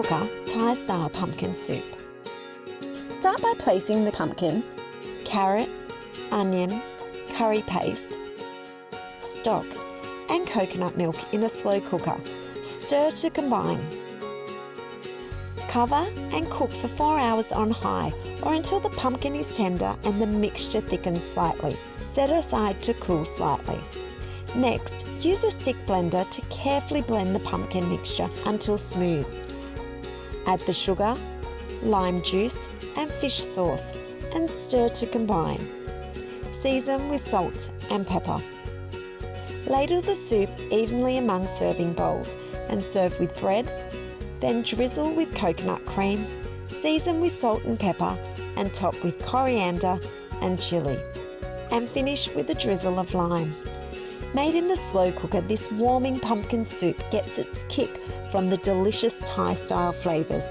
cooker Thai-style pumpkin soup. Start by placing the pumpkin, carrot, onion, curry paste, stock and coconut milk in a slow cooker. Stir to combine. Cover and cook for 4 hours on high or until the pumpkin is tender and the mixture thickens slightly. Set aside to cool slightly. Next, use a stick blender to carefully blend the pumpkin mixture until smooth. Add the sugar, lime juice and fish sauce and stir to combine. Season with salt and pepper. Ladle the soup evenly among serving bowls and serve with bread, then drizzle with coconut cream, season with salt and pepper and top with coriander and chilli, and finish with a drizzle of lime. Made in the slow cooker, this warming pumpkin soup gets its kick from the delicious Thai-style flavours.